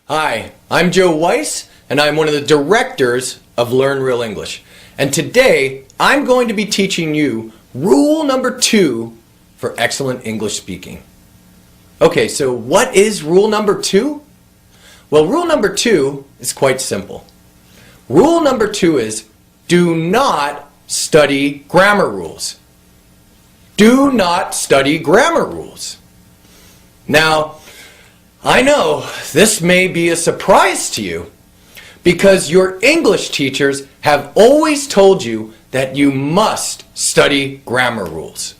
Hi, I'm Joe Weiss, and I'm one of the directors of Learn Real English. And today, I'm going to be teaching you rule number 2 for excellent English speaking. Okay, so what is rule number 2? Well, rule number 2 is quite simple. Rule number 2 is do not study grammar rules. Do not study grammar rules. Now, I know this may be a surprise to you because your English teachers have always told you that you must study grammar rules.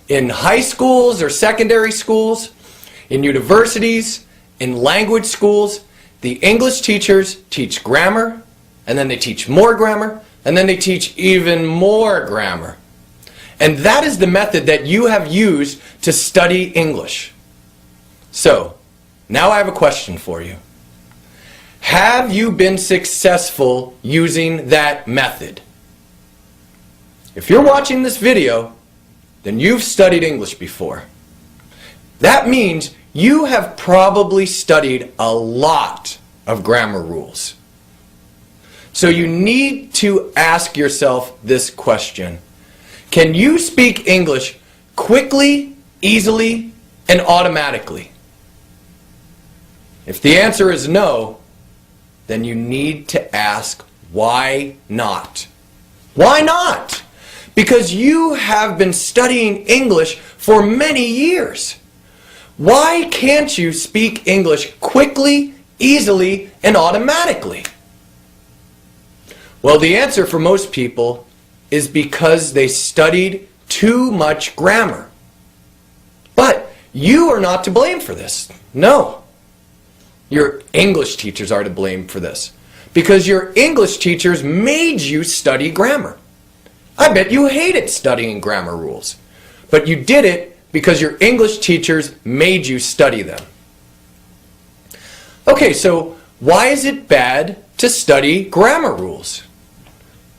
In high schools or secondary schools, in universities, in language schools, the English teachers teach grammar, and then they teach more grammar, and then they teach even more grammar. And that is the method that you have used to study English. So, now I have a question for you. Have you been successful using that method? If you're watching this video, then you've studied English before. That means you have probably studied a lot of grammar rules. So you need to ask yourself this question. Can you speak English quickly, easily, and automatically? If the answer is no, then you need to ask why not? Why not? Because you have been studying English for many years. Why can't you speak English quickly, easily, and automatically? Well, the answer for most people is because they studied too much grammar. But you are not to blame for this. No. Your English teachers are to blame for this. Because your English teachers made you study grammar. I bet you hated studying grammar rules. But you did it because your English teachers made you study them. Okay, so why is it bad to study grammar rules?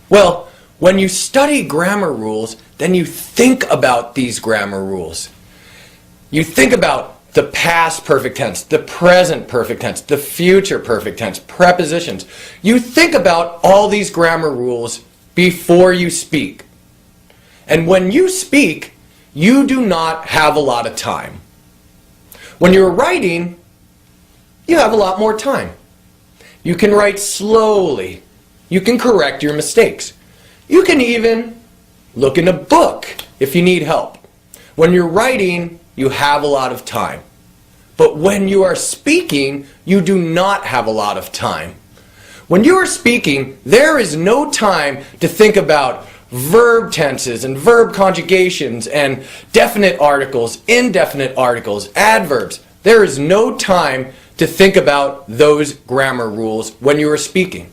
Well, when you study grammar rules, then you think about these grammar rules. You think about the past perfect tense, the present perfect tense, the future perfect tense, prepositions. You think about all these grammar rules before you speak. And when you speak, you do not have a lot of time. When you're writing, you have a lot more time. You can write slowly. You can correct your mistakes. You can even look in a book if you need help. When you're writing, you have a lot of time. But when you are speaking, you do not have a lot of time. When you are speaking, there is no time to think about verb tenses and verb conjugations and definite articles, indefinite articles, adverbs. There is no time to think about those grammar rules when you are speaking.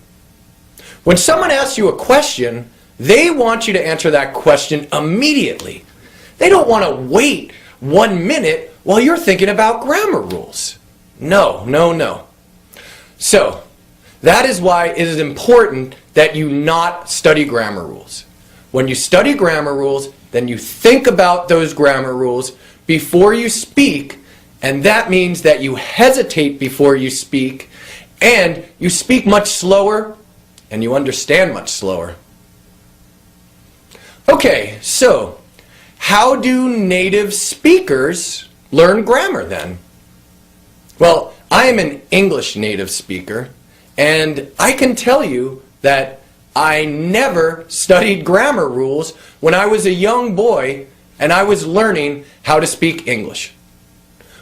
When someone asks you a question, they want you to answer that question immediately. They don't want to wait 1 minute while you're thinking about grammar rules. No, no, no. So, that is why it is important that you not study grammar rules. When you study grammar rules, then you think about those grammar rules before you speak, and that means that you hesitate before you speak, and you speak much slower, and you understand much slower. Okay, so how do native speakers learn grammar then? Well, I am an English native speaker, and I can tell you that I never studied grammar rules when I was a young boy and I was learning how to speak English.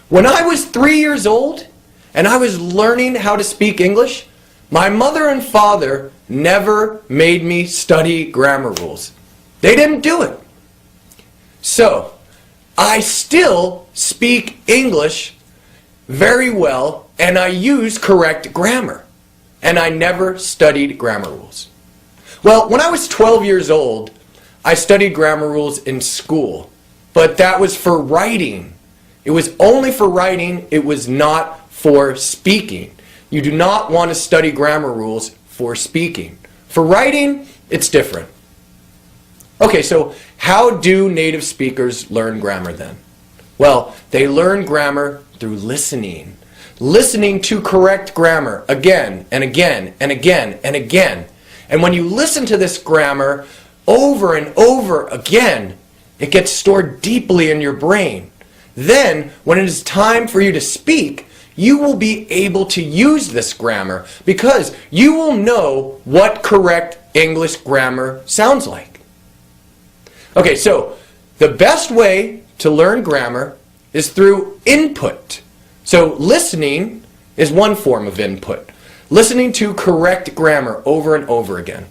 When I was 3 years old and I was learning how to speak English, my mother and father never made me study grammar rules. They didn't do it. So, I still speak English very well and I use correct grammar. And I never studied grammar rules. Well, when I was 12 years old, I studied grammar rules in school. But that was for writing. It was only for writing. It was not for speaking. You do not want to study grammar rules for speaking. For writing, it's different. Okay, so how do native speakers learn grammar then? Well, they learn grammar through listening. listening to correct grammar again and again and again and again. And when you listen to this grammar over and over again, it gets stored deeply in your brain. Then, when it is time for you to speak, you will be able to use this grammar because you will know what correct English grammar sounds like. Okay, so the best way to learn grammar is through input. So listening is one form of input. Listening to correct grammar over and over again.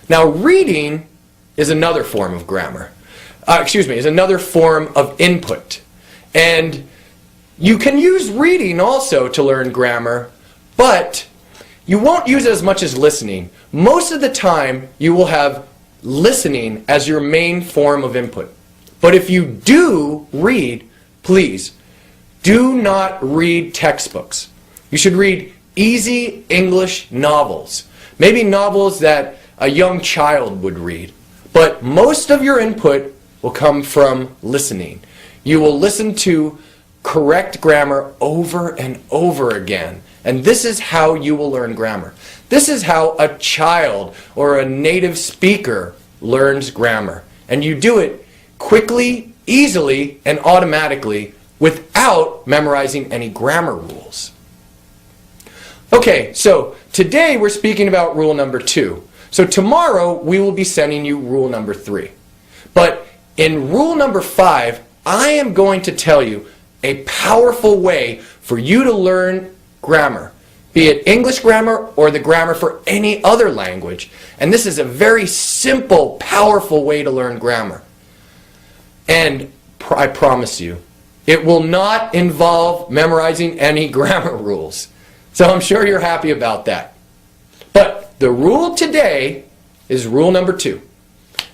Now reading is another form of grammar. Is another form of input. And you can use reading also to learn grammar, but you won't use it as much as listening. Most of the time, you will have listening as your main form of input. But if you do read, please, do not read textbooks. You should read easy English novels. Maybe novels that a young child would read. But most of your input will come from listening. You will listen to correct grammar over and over again. And this is how you will learn grammar. This is how a child or a native speaker learns grammar. And you do it quickly, easily, and automatically without memorizing any grammar rules. Okay, so today we're speaking about rule number 2. So tomorrow we will be sending you rule number 3. But in rule number 5, I am going to tell you a powerful way for you to learn grammar, be it English grammar or the grammar for any other language. And this is a very simple, powerful way to learn grammar. And I promise you, it will not involve memorizing any grammar rules. So I'm sure you're happy about that. But the rule today is rule number 2.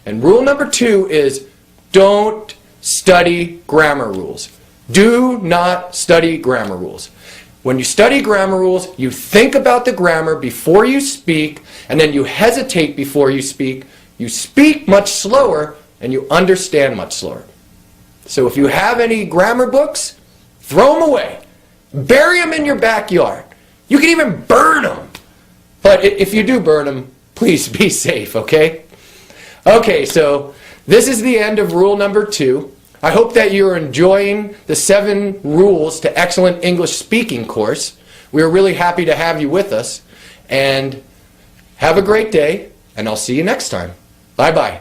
And rule number 2 is don't study grammar rules. Do not study grammar rules. When you study grammar rules, you think about the grammar before you speak, and then you hesitate before you speak. You speak much slower, and you understand much slower. So if you have any grammar books, throw them away. Bury them in your backyard. You can even burn them. But if you do burn them, please be safe, okay? Okay, so this is the end of rule number 2. I hope that you're enjoying the 7 rules to excellent English speaking course. We're really happy to have you with us. And have a great day, and I'll see you next time. Bye-bye.